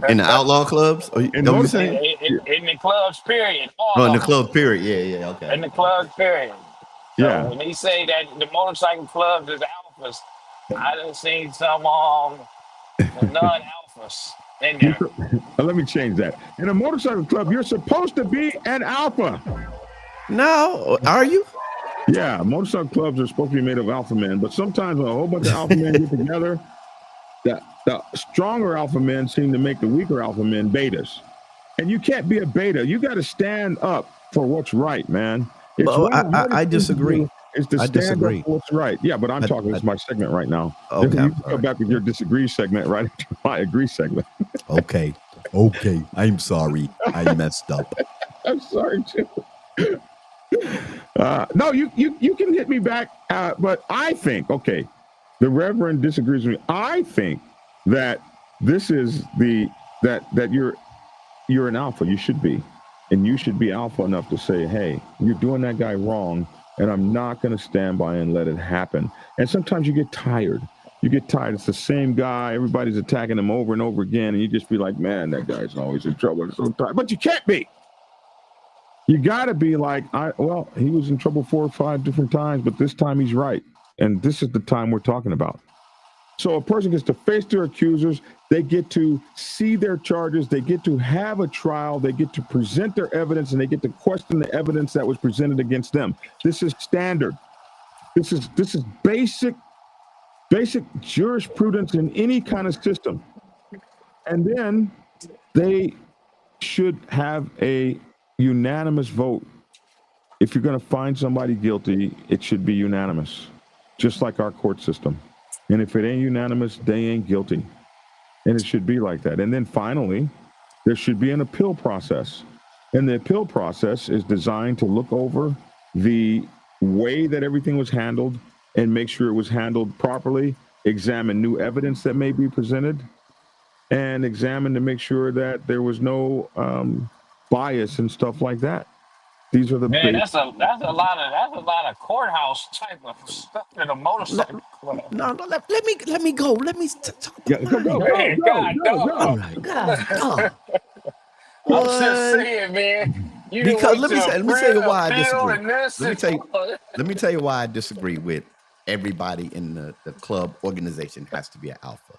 In the outlaw clubs? In In the clubs, period. Oh, in the club period. Yeah, okay. In the clubs, period. So Yeah. when they say that the motorcycle clubs is alphas, I done seen some non-alphas in there. Let me change that. In a motorcycle club, you're supposed to be an alpha. No, are you? Yeah, motorcycle clubs are supposed to be made of alpha men, but sometimes when a whole bunch of alpha men get together, the stronger alpha men seem to make the weaker alpha men betas. And you can't be a beta. You got to stand up for what's right, man. It's Well, one of the hardest I things to disagree. do is to I stand disagree. up for what's right. Yeah, but I'm talking. This is my segment right now. Okay, You I'm can go sorry. back with your disagree segment right after my agree segment. Okay, I'm sorry. I messed up. I'm sorry, Jim. No, you can hit me back, but I think the Reverend disagrees with me. I think that this is that you're an alpha. You should be, and you should be alpha enough to say, "Hey, you're doing that guy wrong, and I'm not going to stand by and let it happen." And sometimes you get tired. You get tired. It's the same guy. Everybody's attacking him over and over again, and you just be like, "Man, that guy's always in trouble." I'm so tired. But you can't be. You got to be like, he was in trouble 4 or 5 different times, but this time he's right. And this is the time we're talking about. So a person gets to face their accusers. They get to see their charges. They get to have a trial. They get to present their evidence, and they get to question the evidence that was presented against them. This is standard. This is basic jurisprudence in any kind of system. And then they should have a unanimous vote. If you're going to find somebody guilty, it should be unanimous, just like our court system. And if it ain't unanimous, they ain't guilty. And it should be like that. And then finally, there should be an appeal process. And the appeal process is designed to look over the way that everything was handled and make sure it was handled properly, examine new evidence that may be presented, and examine to make sure that there was no bias and stuff like that. These are the Man, that's a lot of courthouse type of stuff in a motorcycle club. No, let me go. Let me talk Yeah, about go. Man, God, Go. All right, God. I'm just What? saying, man. You didn't Because wait let me to tell you why I appeal disagree. and this. Let me tell you why I disagree with everybody in the club organization has to be an alpha.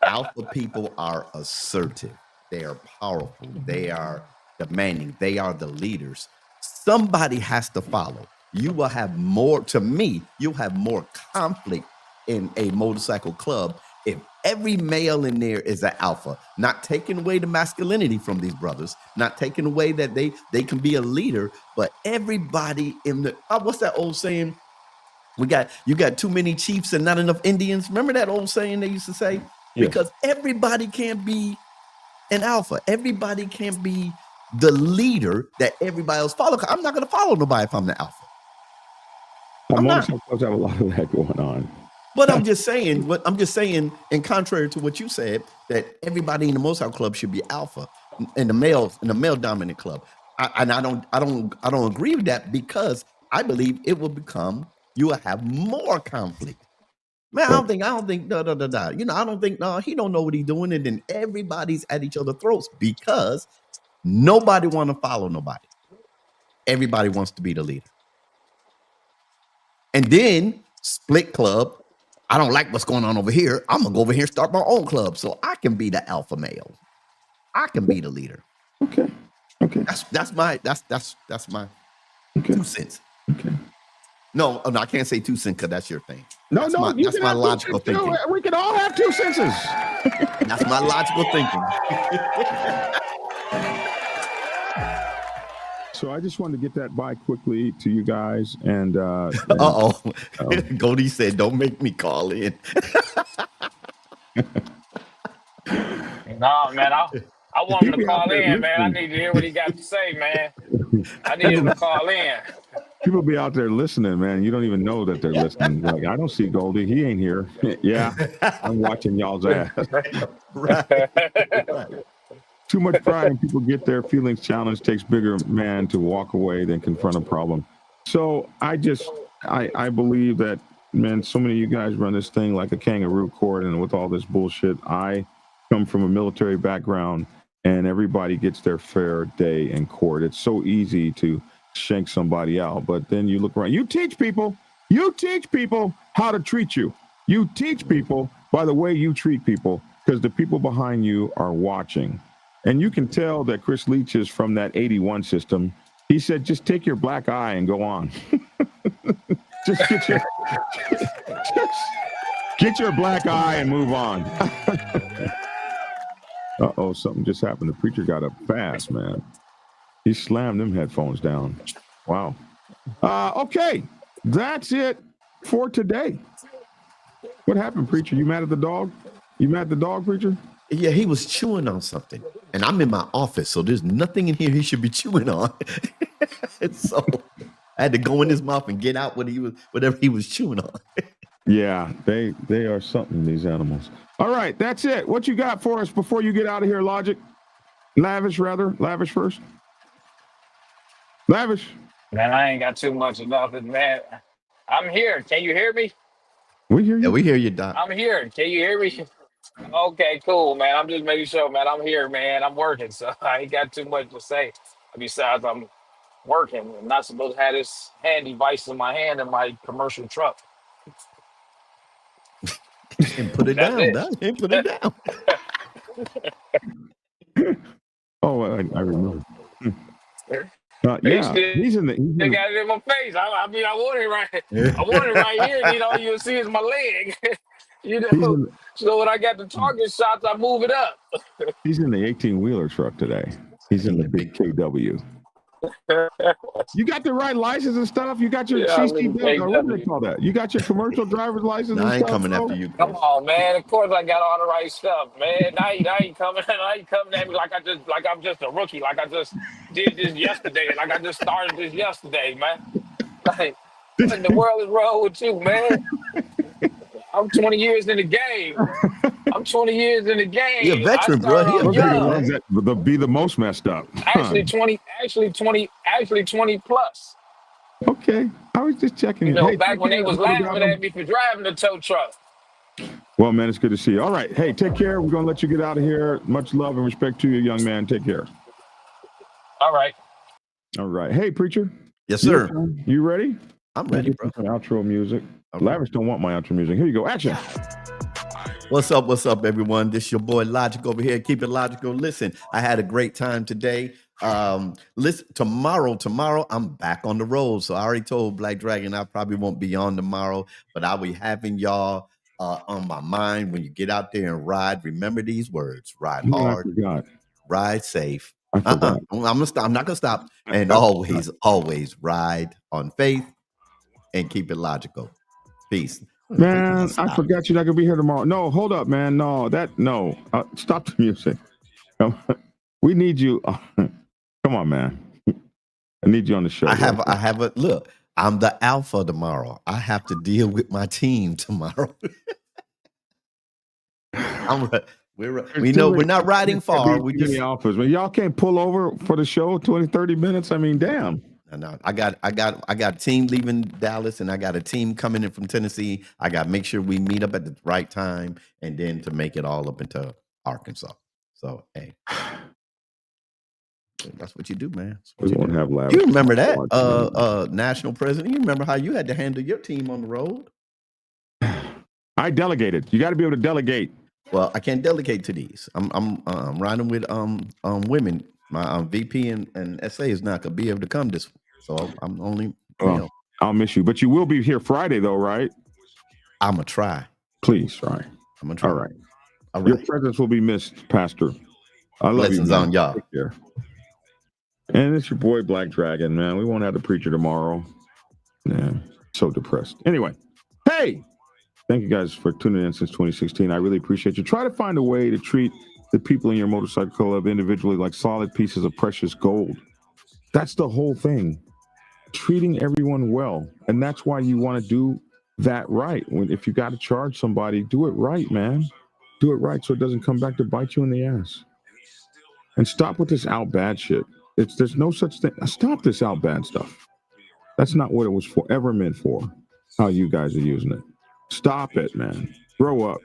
Alpha people are assertive. They are powerful. They are demanding. They are the leaders. Somebody has to follow. You will have more, to me, you'll have more conflict in a motorcycle club if every male in there is an alpha, not taking away the masculinity from these brothers, not taking away that they can be a leader, but everybody in the, what's that old saying? You got too many chiefs and not enough Indians. Remember that old saying they used to say? Yes. Because everybody can't be an alpha. Everybody can't be the leader that everybody else follow. I'm not going to follow nobody if I'm the alpha. Motorcycle clubs have a lot of that going on. But I'm just saying, in contrary to what you said, that everybody in the motorcycle club should be alpha in the male dominant club. I don't agree with that, because I believe it will become, you will have more conflict. Man, I don't think, I don't think, no, he don't know what he's doing. And then everybody's at each other's throats because nobody want to follow nobody. Everybody wants to be the leader. And then split club. I don't like what's going on over here. I'm gonna go over here and start my own club so I can be the alpha male. I can be the leader. Okay. That's my 2 cents. Okay. No, I can't say 2 cents because that's your thing. That's my logical thinking. We can all have 2 senses. That's my logical thinking. So I just wanted to get that by quickly to you guys. And Goldie said, "Don't make me call in." No, man, I want him to call in, man. I need to hear what he got to say, man. I need him to call in. People be out there listening, man. You don't even know that they're listening. Like, I don't see Goldie. He ain't here. Yeah, I'm watching y'all's ass. Right. Too much pride and people get their feelings challenged. Takes bigger man to walk away than confront a problem. So I believe that, man, so many of you guys run this thing like a kangaroo court, and with all this bullshit, I come from a military background, and everybody gets their fair day in court. It's so easy to shank somebody out. But then you look around. You teach people how to treat you. You teach people by the way you treat people, because the people behind you are watching. And you can tell that Chris Leach is from that 81 system. He said, just take your black eye and go on. Just get your black eye and move on. Uh-oh, something just happened. The preacher got up fast, man. He slammed them headphones down. Wow. Okay, that's it for today. What happened, preacher? You mad at the dog? You mad at the dog, preacher? Yeah, he was chewing on something. And I'm in my office, so there's nothing in here he should be chewing on. And so I had to go in his mouth and get out whatever he was chewing on. Yeah, they are something, these animals. All right, that's it. What you got for us before you get out of here, Logic? Lavish first. Lavish. Man, I ain't got too much of nothing, man. I'm here. Can you hear me? We hear you. Yeah, we hear you, Doc. I'm here. Can you hear me? Okay, cool, man. I'm just making sure, man. I'm here, man. I'm working, so I ain't got too much to say. Besides, I'm working. I'm not supposed to have this hand device in my hand in my commercial truck. And put it That's down, it. Doc. And put it down. Oh, I remember. Yeah, he's in the. They got it in my face. I mean, I want it right here. And, all you'll see is my leg. So when I got the target shots, I move it up. He's in the 18-wheeler truck today. He's in the big KW. You got the right license and stuff. You got your CC. What do they call that? You got your commercial driver's license. No, and I ain't stuff, coming after you, Chris. Come on, man. Of course I got all the right stuff, man. Now you ain't coming at me like I'm just a rookie, like I just did this yesterday, like I just started this yesterday, man. Like, what in the world is wrong with you, man? I'm 20 years in the game. You're a veteran, bro. They'll be the most messed up. Actually 20 plus. Okay. I was just checking. Back when they was laughing at me for driving the tow truck. Well, man, it's good to see you. All right. Hey, take care. We're going to let you get out of here. Much love and respect to you, young man. Take care. All right. Hey, preacher. Yes, sir. You ready? I'm ready, bro. Outro music. Okay. Lavish don't want my outro music. Here you go. Action. What's up, everyone? This your boy Logic over here. Keep it logical. Listen, I had a great time today. Listen, tomorrow I'm back on the road. So I already told Black Dragon I probably won't be on tomorrow, but I'll be having y'all on my mind when you get out there and ride. Remember these words: ride hard, ride safe. I'm gonna stop. I'm not gonna stop. And always ride on faith and keep it logical. Peace. Man, I forgot you're not gonna be here tomorrow. No, hold up, man. No. Stop the music. We need you. Come on, man. I need you on the show. I have a look. I'm the alpha tomorrow. I have to deal with my team tomorrow. We know we're not riding far. We just alphas, man. Y'all can't pull over for the show 20, 30 minutes. I mean, damn. No, I got a team leaving Dallas and I got a team coming in from Tennessee. I got to make sure we meet up at the right time and then to make it all up into Arkansas. So, hey, that's what you do, man. We won't have labs. You remember that national president? You remember how you had to handle your team on the road? I delegated. You got to be able to delegate. Well, I can't delegate to these. I'm riding with women. My VP and SA is not gonna be able to come this. So I'm only. I'll miss you, but you will be here Friday, though, right? I'm gonna try. Please try. I'm gonna try. All right. Your presence will be missed, Pastor. I love Blessings you, on y'all. Take care. And it's your boy Black Dragon, man. We won't have the preacher tomorrow. Yeah, so depressed. Anyway, hey, thank you guys for tuning in since 2016. I really appreciate you. Try to find a way to treat the people in your motorcycle club individually like solid pieces of precious gold. That's the whole thing. Treating everyone well. And that's why you want to do that right. If you got to charge somebody, do it right, man. Do it right so it doesn't come back to bite you in the ass. And stop with this out bad shit. There's no such thing. Stop this out bad stuff. That's not what it was ever meant for, how you guys are using it. Stop it, man. Grow up.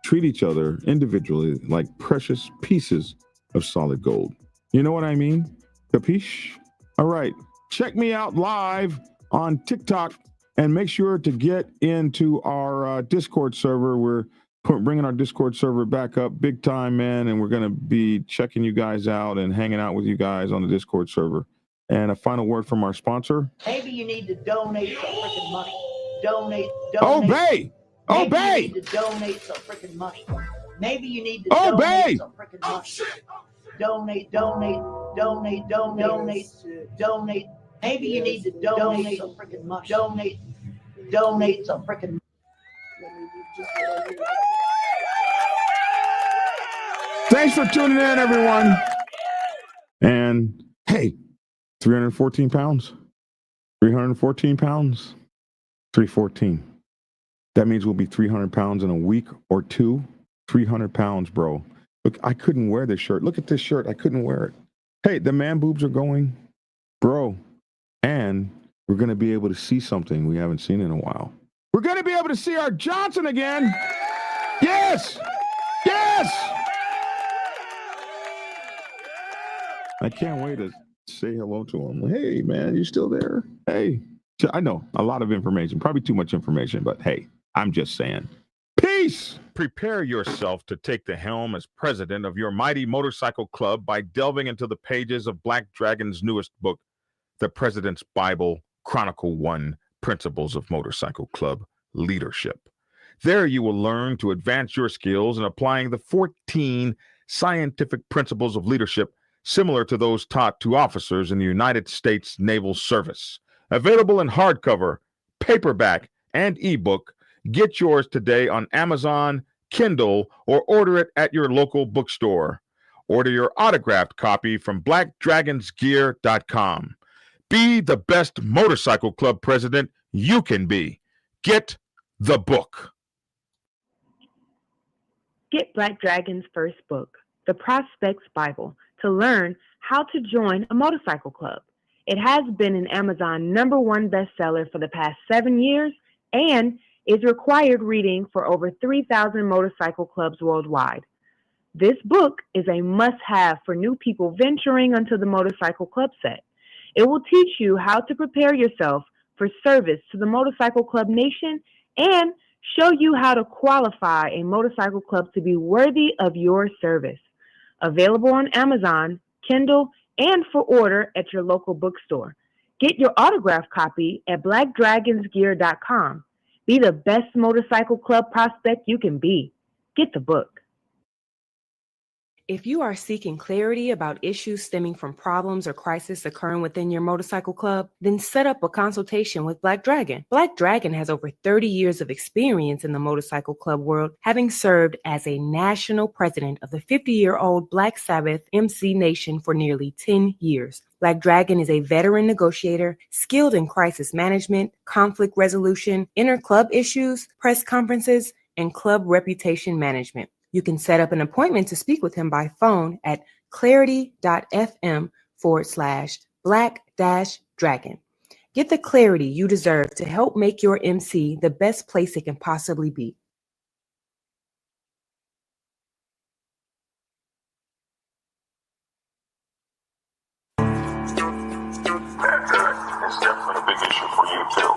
Treat each other individually like precious pieces of solid gold. You know what I mean? Capiche? All right. check me out live on TikTok and make sure to get into our Discord server. We're bringing our Discord server back up big time, man, and we're going to be checking you guys out and hanging out with you guys on the Discord server. And a final word from our sponsor. Maybe you need to donate some freaking money. Donate. Obey! Maybe Obey! you need to donate some freaking money. Maybe you need to Obey! donate some freaking money. Donate. Maybe you need to donate some freaking money. Donate some freaking money. Thanks for tuning in, everyone. And hey, 314 pounds. 314 pounds. 314. That means we'll be 300 pounds in a week or two. 300 pounds, bro. Look, I couldn't wear this shirt. Look at this shirt. I couldn't wear it. Hey, the man boobs are going, bro. And we're going to be able to see something we haven't seen in a while. We're going to be able to see our Johnson again. Yes. Yes. I can't wait to say hello to him. Hey, man, you still there? Hey. I know a lot of information, probably too much information, but hey, I'm just saying. Peace! Prepare yourself to take the helm as president of your mighty motorcycle club by delving into the pages of Black Dragon's newest book, The President's Bible, Chronicle 1, Principles of Motorcycle Club Leadership. There you will learn to advance your skills in applying the 14 scientific principles of leadership similar to those taught to officers in the United States Naval Service. Available in hardcover, paperback, and ebook. Get yours today on Amazon, Kindle, or order it at your local bookstore. Order your autographed copy from blackdragonsgear.com. Be the best motorcycle club president you can be. Get the book. Get Black Dragon's first book, The Prospect's Bible, to learn how to join a motorcycle club. It has been an Amazon #1 bestseller for the past 7 years and is required reading for over 3,000 motorcycle clubs worldwide. This book is a must-have for new people venturing onto the motorcycle club set. It will teach you how to prepare yourself for service to the motorcycle club nation and show you how to qualify a motorcycle club to be worthy of your service. Available on Amazon, Kindle, and for order at your local bookstore. Get your autographed copy at blackdragonsgear.com. Be the best motorcycle club prospect you can be. Get the book. If you are seeking clarity about issues stemming from problems or crises occurring within your motorcycle club, then set up a consultation with Black Dragon. Black Dragon has over 30 years of experience in the motorcycle club world, having served as a national president of the 50-year-old Black Sabbath MC Nation for nearly 10 years. Black Dragon is a veteran negotiator, skilled in crisis management, conflict resolution, inter-club issues, press conferences, and club reputation management. You can set up an appointment to speak with him by phone at clarity.fm/black-dragon. Get the clarity you deserve to help make your MC the best place it can possibly be. It's definitely a big issue for you too.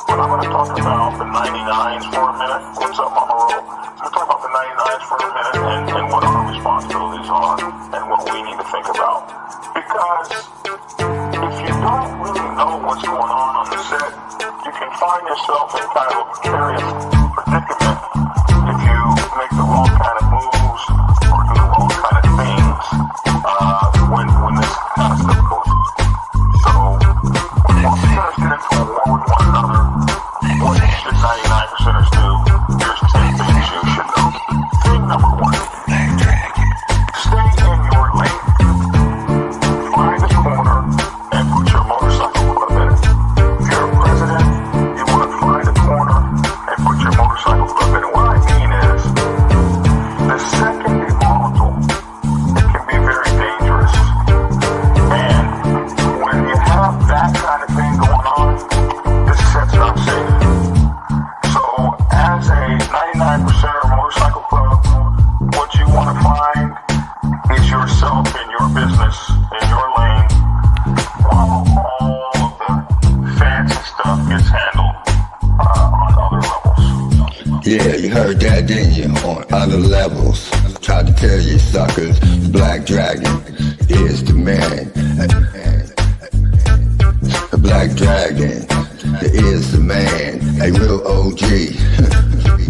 But I'm going to talk about the 99s for a minute. What's up, Mama Roll? I'm going to talk about the 99s for a minute and what our responsibilities are and what we need to think about. Because if you don't really know what's going on the set, you can find yourself in kind of a precarious predicament if you make the wrong kind of moves or do the wrong kind of things when this kind of stuff goes on. So, when officers get into a war with one another, what should 99%ers do? Here's 10 things you should know. Thing number 1. Stay in your lane. Find a corner and put your motorcycle club in it. If you're a president, you want to find a corner and put your heard that, didn't you? On other levels, tried to tell you suckers, Black Dragon is the man. The Black Dragon is the man, a real OG,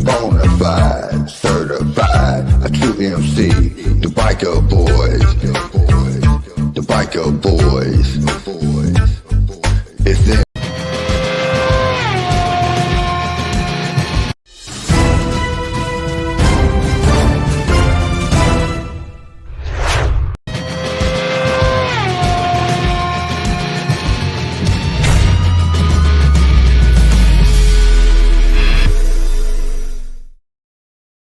bona fide, certified, a true MC, the biker boys.